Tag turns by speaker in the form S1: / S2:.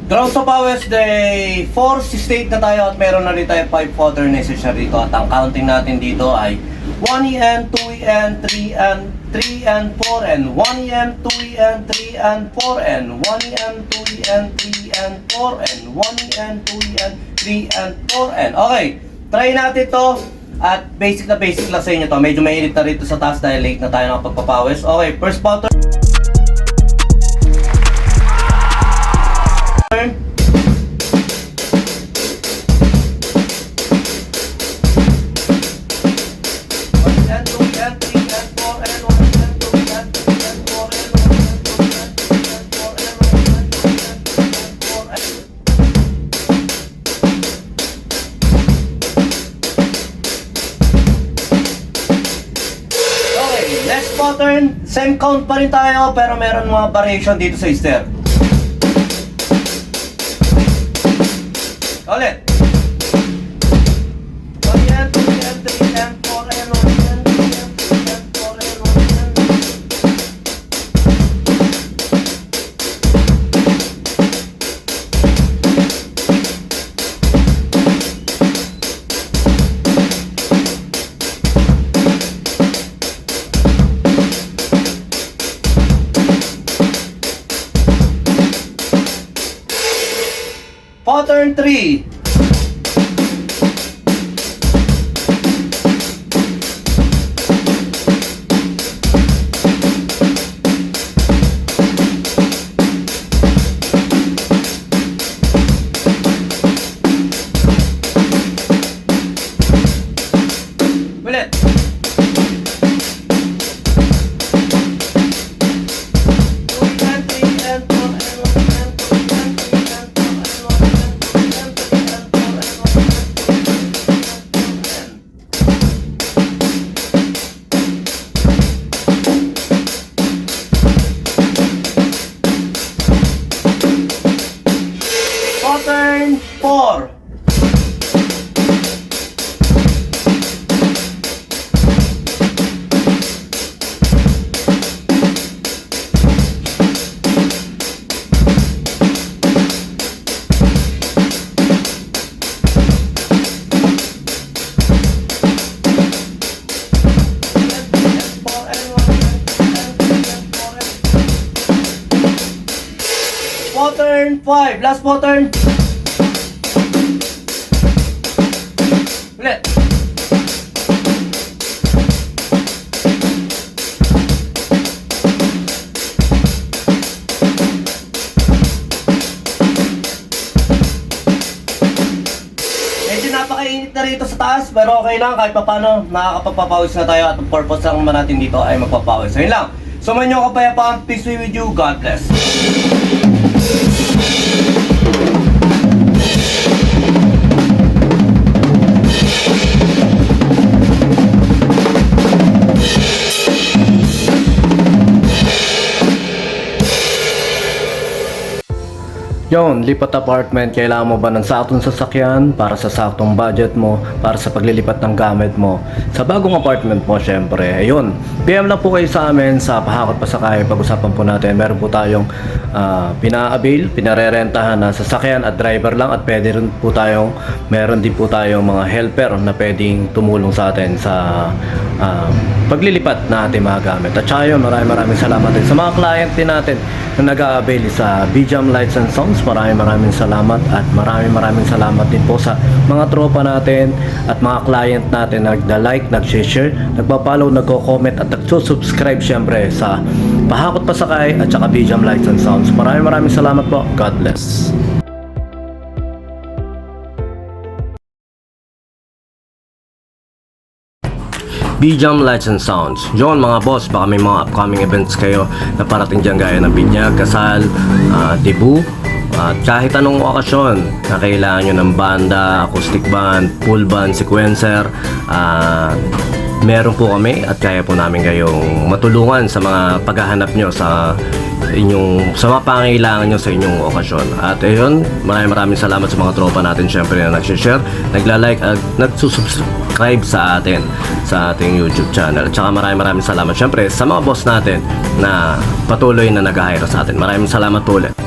S1: Draw sa Pawes Day 4, state na tayo at meron na rin tayo 5 fodder necessary dito. At ang counting natin dito ay 1EN, 2EN, 3EN, 3EN, 4EN, 1EN, 2EN, 3EN, 4EN, 1EN, 2EN, 3EN, 4EN, 1EN, 2EN, 3EN, 4EN. Okay, try natin to. At basic na basic lang sa inyo to. Medyo mainit na rito sa taas dahil late na tayo nakapagpapawis. Okay, first fodder. Next pattern, same count pa rin tayo pero meron mga variation dito sa stair. Ulit. 1N, 2N, 3N, 4N, 1N, 2N, 3N, 4N, 1N. Pattern 3. Ulit. Pattern 4. Pattern 5. Last pattern. Ulit. Medyo napakainit na rito sa taas pero okay lang kahit paano nakakapagpapawis na tayo at ang purpose lang naman natin dito ay magpapawis. So yun lang. Sumayin nyo kapayapaan. Peace be with you. God bless. Yon, lipat apartment, kailangan mo ba ng saktong sasakyan para sa saktong budget mo, para sa paglilipat ng gamit mo? Sa bagong apartment mo, syempre, ayun. PM lang po kayo sa amin sa Pahakot Pasakay. Pag-usapan po natin, meron po tayong pina-avail, pinarerentahan na sasakyan at driver lang at pwede rin po tayong, meron din po tayong mga helper na pwedeng tumulong sa atin sa paglilipat na ating mga gamit. At saka yun, maraming salamat din sa mga client din natin na nag-a-avail sa BJAM Lights and Sounds. Maraming salamat at maraming salamat din po sa mga tropa natin at mga client natin na nagda-like, nag-share, nagpa-follow, nagko-comment at nagsusubscribe syempre sa Pahakot Pasakay at saka BJAM Lights and Sounds. Maraming salamat po. God bless. BJAM Lights and Sounds. Yun mga boss, baka may mga upcoming events kayo na parating dyan gaya ng binyag, kasal, debut, at kahit anong okasyon na kailangan nyo ng banda, acoustic band, full band, sequencer, meron po kami at kaya po namin kayong matulungan sa mga paghahanap nyo sa mga pangailangan nyo sa inyong okasyon. At ayun, maraming salamat sa mga tropa natin syempre na nag-share, nagla-like at nagsusubscribe sa atin sa ating YouTube channel. At saka maraming salamat syempre sa mga boss natin na patuloy na nag-hire sa atin. Maraming salamat po ulit.